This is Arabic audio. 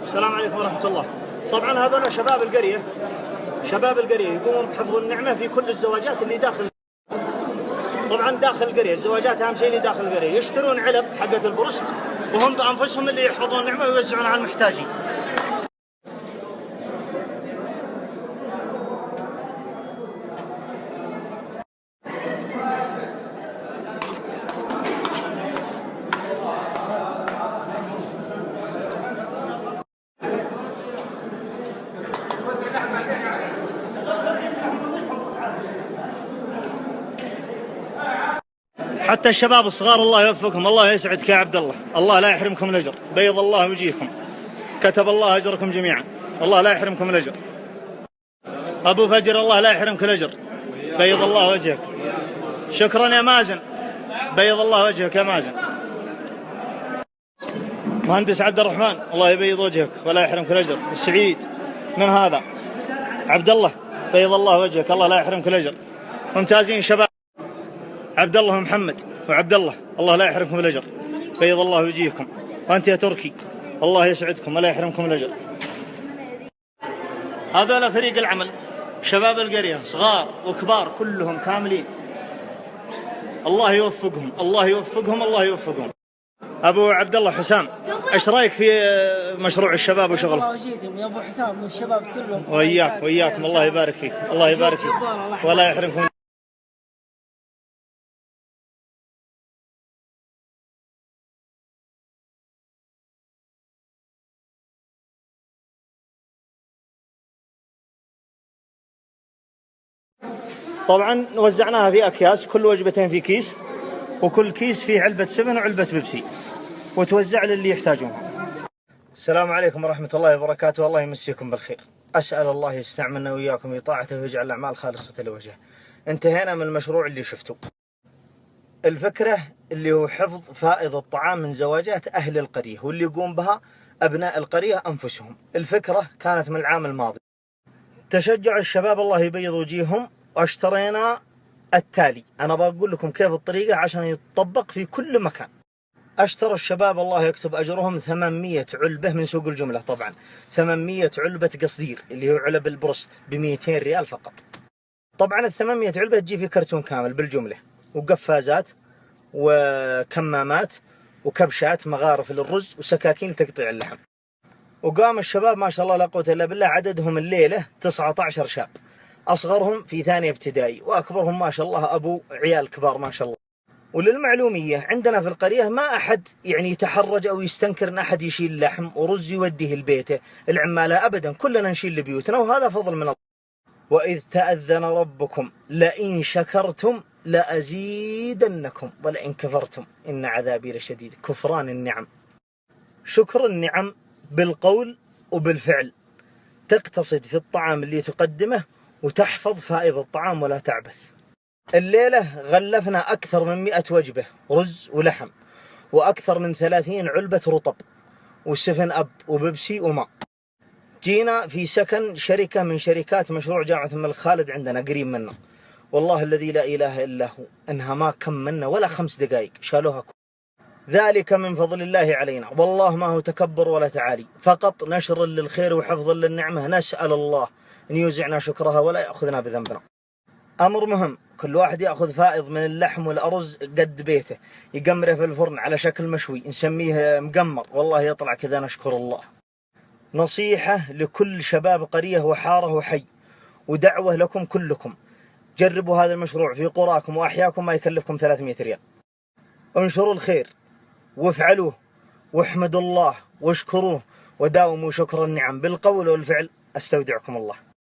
السلام عليكم ورحمة الله. طبعا هذول شباب القرية يقومون بحفظ النعمة في كل الزواجات اللي داخل. طبعا داخل القرية الزواجات أهم شيء اللي داخل القرية، يشترون علب حقة البرست وهم بأنفسهم اللي يحفظون النعمة ويوزعون على المحتاجين. حتى الشباب الصغار الله يوفقهم، الله يسعدك يا عبد الله، الله لا يحرمكم الأجر، بيض الله وجيهكم، كتب الله أجركم جميعا، الله لا يحرمكم الأجر. أبو فجر الله لا يحرمك الأجر، بيض الله وجهك. شكرا يا مازن، بيض الله وجهك يا مازن. مهندس عبد الرحمن الله يبيض وجهك ولا يحرمك الأجر. سعيد من هذا عبد الله، بيض الله وجهك، الله لا يحرمك الأجر. ممتازين شباب، عبد الله ومحمد وعبد الله، الله لا يحرمكم الأجر، بيض الله وجيهكم. وأنت يا تركي الله يسعدكم ولا يحرمكم الأجر. هذول فريق العمل، شباب القرية صغار وكبار كلهم كاملين، الله يوفقهم الله يوفقهم الله يوفقهم. أبو عبد الله حسام، إيش رأيك في مشروع الشباب وشغله؟ الله وجيتهم يا أبو حسام والشباب كلهم. وإياكم الله يبارك فيك، الله يبارك فيك ولا يحرمكم. طبعا وزعناها في أكياس، كل وجبتين في كيس، وكل كيس فيه علبة 7 وعلبة بيبسي، وتوزع للي يحتاجونها. السلام عليكم ورحمة الله وبركاته، الله يمسيكم بالخير. أسأل الله يستعملنا وإياكم في طاعته ويجعل الأعمال خالصة لوجهه. انتهينا من المشروع اللي شفتوه. الفكرة اللي هو حفظ فائض الطعام من زواجات أهل القرية، واللي يقوم بها أبناء القرية أنفسهم. الفكرة كانت من العام الماضي. تشجع الشباب الله يبيض وجيههم، واشترينا التالي. أنا بقول لكم كيف الطريقة عشان يتطبق في كل مكان. اشترى الشباب الله يكتب أجرهم 800 علبة من سوق الجملة، طبعا 800 علبة قصدير اللي هو علب البروست ب200 ريال فقط. طبعا ال800 علبة تجي في كرتون كامل بالجملة، وقفازات وكمامات وكبشات مغارف للرز وسكاكين لتقطيع اللحم. وقام الشباب ما شاء الله لا قوة إلا بالله عددهم الليلة 19 شاب، أصغرهم في ثانية ابتدائي وأكبرهم ما شاء الله أبو عيال كبار ما شاء الله. وللمعلومية عندنا في القرية ما أحد يعني يتحرج أو يستنكر أن أحد يشيل لحم ورز يوديه لبيته العمالة أبدا، كلنا نشيل لبيوتنا، وهذا فضل من الله. وإذ تأذن ربكم لئن شكرتم لأزيدنكم ولئن كفرتم إن عذابي لشديد. كفران النعم، شكر النعم بالقول وبالفعل، تقتصد في الطعام اللي تقدمه وتحفظ فائض الطعام ولا تعبث. الليلة غلفنا أكثر من 100 وجبة رز ولحم، وأكثر من 30 علبة رطب وسفن أب وبيبسي وماء. جينا في سكن شركة من شركات مشروع جامعة الملك خالد عندنا قريب منا، والله الذي لا إله إلا هو أنها ما كم منا ولا 5 دقائق شالوها. ذلك من فضل الله علينا، والله ما هو تكبر ولا تعالي، فقط نشر للخير وحفظ للنعمة. نسأل الله أن يوزعنا شكرها ولا يأخذنا بذنبنا. أمر مهم، كل واحد يأخذ فائض من اللحم والأرز قد بيته، يقمره في الفرن على شكل مشوي نسميه مقمر، والله يطلع كذا نشكر الله. نصيحة لكل شباب قرية وحارة وحي، ودعوة لكم كلكم، جربوا هذا المشروع في قراكم وأحياكم، ما يكلفكم 300 ريال. انشروا الخير وافعلوه واحمدوا الله واشكروه وداوموا شكر النعم بالقول والفعل. استودعكم الله.